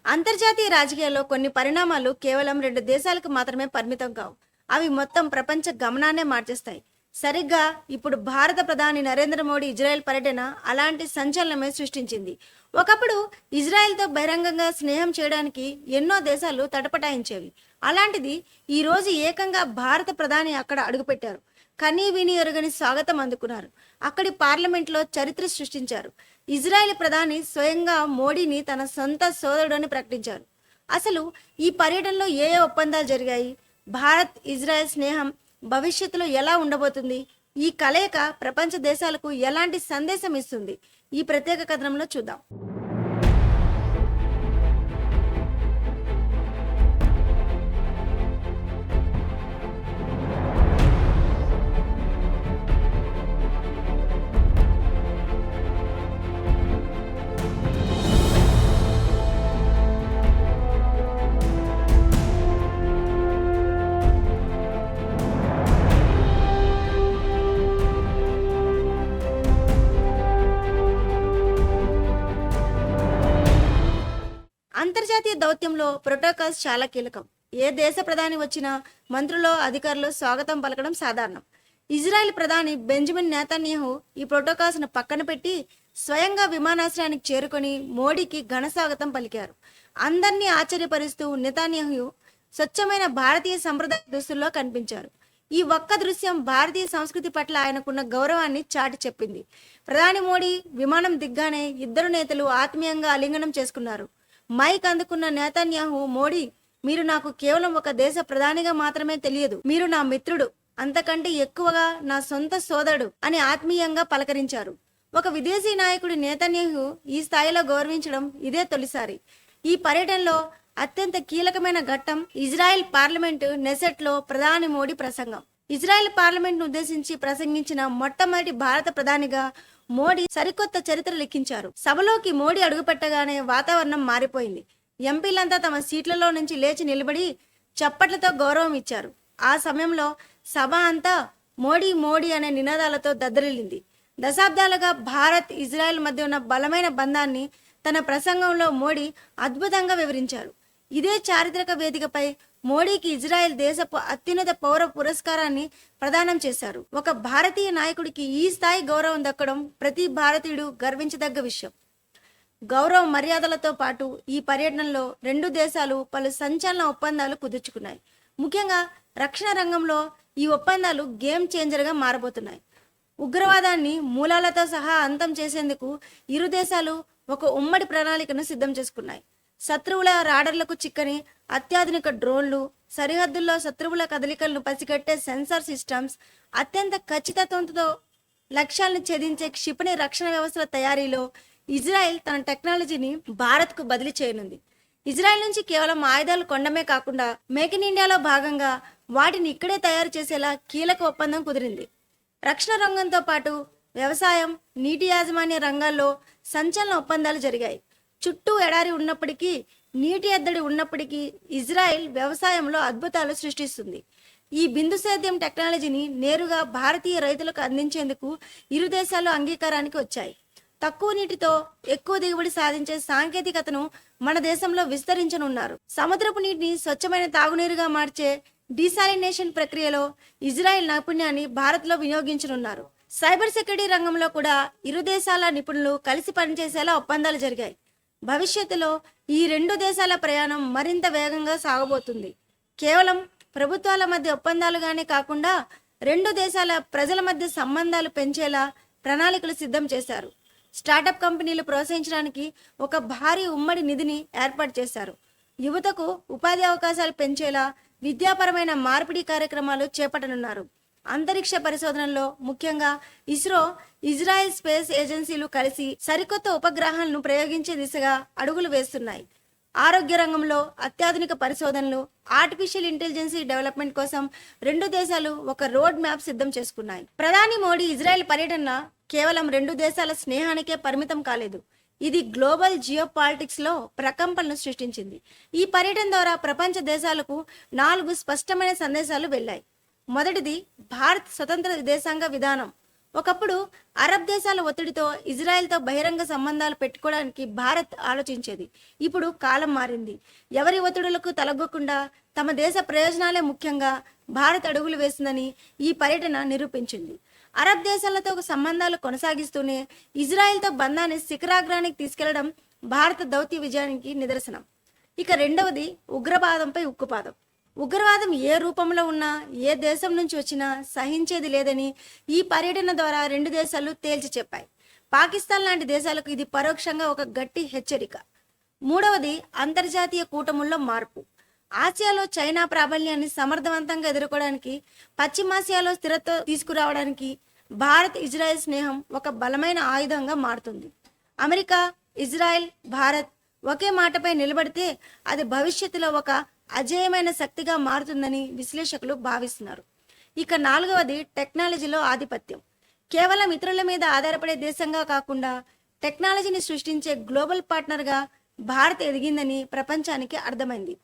అంతర్జాతీయ రాజకీయాల్లో కొన్ని పరిణామాలు కేవలం 2 దేశాలకు మాత్రమే పరిమితం కావు. అవి మొత్తం ప్రపంచ గమనాన్నే మార్చేస్తాయి. సరిగ్గా ఇప్పుడు భారత ప్రధాని నరేంద్ర మోడీ ఇజ్రాయెల్ పర్యటన అలాంటి సంచలనమే సృష్టించింది. ఒకప్పుడు ఇజ్రాయెల్తో బహిరంగంగా స్నేహం చేయడానికి ఎన్నో దేశాలు తటపటాయించేవి. అలాంటిది ఈరోజు ఏకంగా భారత ప్రధాని అక్కడ అడుగుపెట్టారు. కనీ విని ఎరుగని స్వాగతం అందుకున్నారు. అక్కడి పార్లమెంట్లో చరిత్ర సృష్టించారు. ఇజ్రాయెల్ ప్రధాని స్వయంగా మోడీని తన సొంత సోదరుడు అని ప్రకటించారు. అసలు ఈ పర్యటనలో ఏ ఏ ఒప్పందాలు జరిగాయి? భారత్ ఇజ్రాయెల్ స్నేహం భవిష్యత్తులో ఎలా ఉండబోతుంది? ఈ కలయిక ప్రపంచ దేశాలకు ఎలాంటి సందేశం ఇస్తుంది? ఈ ప్రత్యేక కథనంలో చూద్దాం. అంతర్జాతీయ దౌత్యంలో ప్రోటోకాల్స్ చాలా కీలకం. ఏ దేశ ప్రధాని వచ్చినా మంత్రులు, అధికారులు స్వాగతం పలకడం సాధారణం. ఇజ్రాయెల్ ప్రధాని బెంజమిన్ నెతన్యాహు ఈ ప్రోటోకాల్స్ను పక్కన పెట్టి స్వయంగా విమానాశ్రయానికి చేరుకొని మోడీకి ఘన స్వాగతం పలికారు. అందరినీ ఆశ్చర్యపరుస్తూ నెతన్యాహు స్వచ్ఛమైన భారతీయ సంప్రదాయ దుస్తుల్లో కనిపించారు. ఈ ఒక్క దృశ్యం భారతీయ సంస్కృతి పట్ల ఆయనకున్న గౌరవాన్ని చాటి చెప్పింది. ప్రధాని మోడీ విమానం దిగ్గానే ఇద్దరు నేతలు ఆత్మీయంగా ఆలింగనం చేసుకున్నారు. మైక్ అందుకున్న నెతన్యాహు, మోడీ, మీరు నాకు కేవలం ఒక దేశ ప్రధానిగా మాత్రమే తెలియదు, మీరు నా మిత్రుడు, అంతకంటే ఎక్కువగా నా సొంత సోదరుడు అని ఆత్మీయంగా పలకరించారు. ఒక విదేశీ నాయకుడి నెతన్యాహు ఈ స్థాయిలో గౌరవించడం ఇదే తొలిసారి. ఈ పర్యటనలో అత్యంత కీలకమైన ఘట్టం ఇజ్రాయెల్ పార్లమెంటు నెసెట్లో ప్రధాని మోడీ ప్రసంగం. ఇజ్రాయెల్ పార్లమెంట్ను ఉద్దేశించి ప్రసంగించిన మొట్టమొదటి భారత ప్రధానిగా మోడీ సరికొత్త చరిత్ర లిఖించారు. సభలోకి మోడీ అడుగుపెట్టగానే వాతావరణం మారిపోయింది. ఎంపీలంతా తమ సీట్లలో నుంచి లేచి నిలబడి చప్పట్లతో గౌరవం ఇచ్చారు. ఆ సమయంలో సభ అంతా మోడీ మోడీ అనే నినాదాలతో దద్దరిల్లింది. దశాబ్దాలుగా భారత్ ఇజ్రాయెల్ మధ్య ఉన్న బలమైన బంధాన్ని తన ప్రసంగంలో మోడీ అద్భుతంగా వివరించారు. ఇదే చారిత్రక వేదికపై మోడీకి ఇజ్రాయెల్ దేశపు అత్యున్నత పౌర పురస్కారాన్ని ప్రదానం చేశారు. ఒక భారతీయ నాయకుడికి ఈ స్థాయి గౌరవం దక్కడం ప్రతి భారతీయుడు గర్వించదగ్గ విషయం. గౌరవ మర్యాదలతో పాటు ఈ పర్యటనలో 2 దేశాలు పలు సంచలన ఒప్పందాలు కుదుర్చుకున్నాయి. ముఖ్యంగా రక్షణ రంగంలో ఈ ఒప్పందాలు గేమ్ చేంజర్గా మారబోతున్నాయి. ఉగ్రవాదాన్ని మూలాలతో సహా అంతం చేసేందుకు ఇరు దేశాలు ఒక ఉమ్మడి ప్రణాళికను సిద్ధం చేసుకున్నాయి. శత్రువుల రాడర్లకు చిక్కని అత్యాధునిక డ్రోన్లు, సరిహద్దుల్లో శత్రువుల కదలికలను పసిగట్టే సెన్సార్ సిస్టమ్స్, అత్యంత ఖచ్చితత్వంతో లక్ష్యాలను ఛేదించే క్షిపణి రక్షణ వ్యవస్థల తయారీలో ఇజ్రాయెల్ తన టెక్నాలజీని భారత్కు బదిలీ చేయనుంది. ఇజ్రాయెల్ నుంచి కేవలం ఆయుధాలు కొనడమే కాకుండా మేక్ ఇన్ ఇండియాలో భాగంగా వాటిని ఇక్కడే తయారు చేసేలా కీలక ఒప్పందం కుదిరింది. రక్షణ రంగంతో పాటు వ్యవసాయం, నీటి యాజమాన్య రంగాల్లో సంచలన ఒప్పందాలు జరిగాయి. చుట్టూ ఎడారి ఉన్నప్పటికీ, నీటి ఎద్దడి ఉన్నప్పటికీ ఇజ్రాయెల్ వ్యవసాయంలో అద్భుతాలు సృష్టిస్తుంది. ఈ బిందు సేద్యం టెక్నాలజీని నేరుగా భారతీయ రైతులకు అందించేందుకు ఇరు దేశాలు అంగీకారానికి వచ్చాయి. తక్కువ నీటితో ఎక్కువ దిగుబడి సాధించే సాంకేతికతను మన దేశంలో విస్తరించనున్నారు. సముద్రపు నీటిని స్వచ్ఛమైన తాగునీరుగా మార్చే డీసాలినేషన్ ప్రక్రియలో ఇజ్రాయెల్ నైపుణ్యాన్ని భారత్లో వినియోగించనున్నారు. సైబర్ సెక్యూరిటీ రంగంలో కూడా ఇరు దేశాల నిపుణులు కలిసి పనిచేసేలా ఒప్పందాలు జరిగాయి. భవిష్యత్తులో ఈ 2 దేశాల ప్రయాణం మరింత వేగంగా సాగబోతుంది. కేవలం ప్రభుత్వాల మధ్య ఒప్పందాలుగానే కాకుండా 2 దేశాల ప్రజల మధ్య సంబంధాలు పెంచేలా ప్రణాళికలు సిద్ధం చేశారు. స్టార్టప్ కంపెనీలు ప్రోత్సహించడానికి ఒక భారీ ఉమ్మడి నిధిని ఏర్పాటు చేశారు. యువతకు ఉపాధి అవకాశాలు పెంచేలా విద్యాపరమైన మార్పిడి కార్యక్రమాలు చేపట్టనున్నారు. అంతరిక్ష పరిశోధనల్లో ముఖ్యంగా ఇస్రో, ఇజ్రాయెల్ స్పేస్ ఏజెన్సీలు కలిసి సరికొత్త ఉపగ్రహాలను ప్రయోగించే దిశగా అడుగులు వేస్తున్నాయి. ఆరోగ్య రంగంలో అత్యాధునిక పరిశోధనలు, ఆర్టిఫిషియల్ ఇంటెలిజెన్స్ డెవలప్మెంట్ కోసం 2 దేశాలు ఒక రోడ్ మ్యాప్ సిద్ధం చేసుకున్నాయి. ప్రధాని మోడీ ఇజ్రాయెల్ పర్యటన కేవలం 2 దేశాల స్నేహానికే పరిమితం కాలేదు. ఇది గ్లోబల్ జియో పాలిటిక్స్లో ప్రకంపనలు సృష్టించింది. ఈ పర్యటన ద్వారా ప్రపంచ దేశాలకు 4 స్పష్టమైన సందేశాలు వెళ్ళాయి. మొదటిది, భారత్ స్వతంత్ర విదేశాంగ విధానం ఒకప్పుడు అరబ్ దేశాల ఒత్తిడితో ఇజ్రాయెల్తో బహిరంగ సంబంధాలు పెట్టుకోవడానికి భారత్ ఆలోచించేది. ఇప్పుడు కాలం మారింది. ఎవరి ఒత్తిడులకు తలగ్గకుండా తమ దేశ ప్రయోజనాలే ముఖ్యంగా భారత్ అడుగులు వేసిందని ఈ పర్యటన నిరూపించింది. అరబ్ దేశాలతో సంబంధాలు కొనసాగిస్తూనే ఇజ్రాయెల్తో బంధాన్ని శిఖరాగ్రానికి తీసుకెళ్లడం భారత దౌత్య విజయానికి నిదర్శనం. ఇక రెండవది ఉగ్రవాదంపై ఉక్కుపాదం. ఉగ్రవాదం ఏ రూపంలో ఉన్నా, ఏ దేశం నుంచి వచ్చినా సహించేది లేదని ఈ పర్యటన ద్వారా రెండు దేశాలు తేల్చి చెప్పాయి. పాకిస్తాన్ లాంటి దేశాలకు ఇది పరోక్షంగా ఒక గట్టి హెచ్చరిక. మూడవది అంతర్జాతీయ కూటముల్లో మార్పు. ఆసియాలో చైనా ప్రాబల్యాన్ని సమర్థవంతంగా ఎదుర్కోవడానికి, పశ్చిమాసియాలో స్థిరత్వం తీసుకురావడానికి భారత్ ఇజ్రాయెల్ స్నేహం ఒక బలమైన ఆయుధంగా మారుతుంది. అమెరికా, ఇజ్రాయెల్, భారత్ ఒకే మాటపై నిలబడితే అది భవిష్యత్తులో ఒక అజేయమైన శక్తిగా మారుతుందని విశ్లేషకులు భావిస్తున్నారు. ఇక నాలుగవది టెక్నాలజీలో ఆధిపత్యం. కేవలం ఇతరుల మీద ఆధారపడే దేశంగా కాకుండా టెక్నాలజీని సృష్టించే గ్లోబల్ పార్ట్నర్గా భారత్ ఎదిగిందని ప్రపంచానికి అర్థమైంది.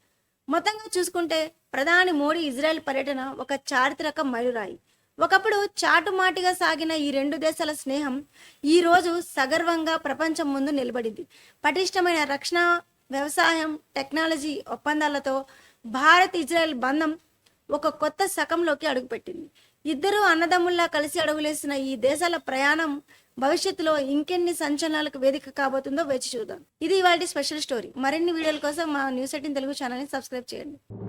మొత్తంగా చూసుకుంటే ప్రధాని మోడీ ఇజ్రాయెల్ పర్యటన ఒక చారిత్రక మైలురాయి. ఒకప్పుడు చాటుమాటిగా సాగిన ఈ రెండు దేశాల స్నేహం ఈ రోజు సగర్వంగా ప్రపంచం ముందు నిలబడింది. పటిష్టమైన రక్షణ, వ్యవసాయం, టెక్నాలజీ ఒప్పందాలతో భారత్ ఇజ్రాయెల్ బంధం ఒక కొత్త శకంలోకి అడుగుపెట్టింది. ఇద్దరూ అన్నదమ్ముల్లా కలిసి అడుగులేసిన ఈ దేశాల ప్రయాణం భవిష్యత్తులో ఇంకెన్ని సంచలనాలకు వేదిక కాబోతుందో వేచి చూద్దాం. ఇది ఇవాళ స్పెషల్ స్టోరీ. మరిన్ని వీడియోల కోసం మా న్యూస్ 18 తెలుగు ఛానల్ని సబ్స్క్రైబ్ చేయండి.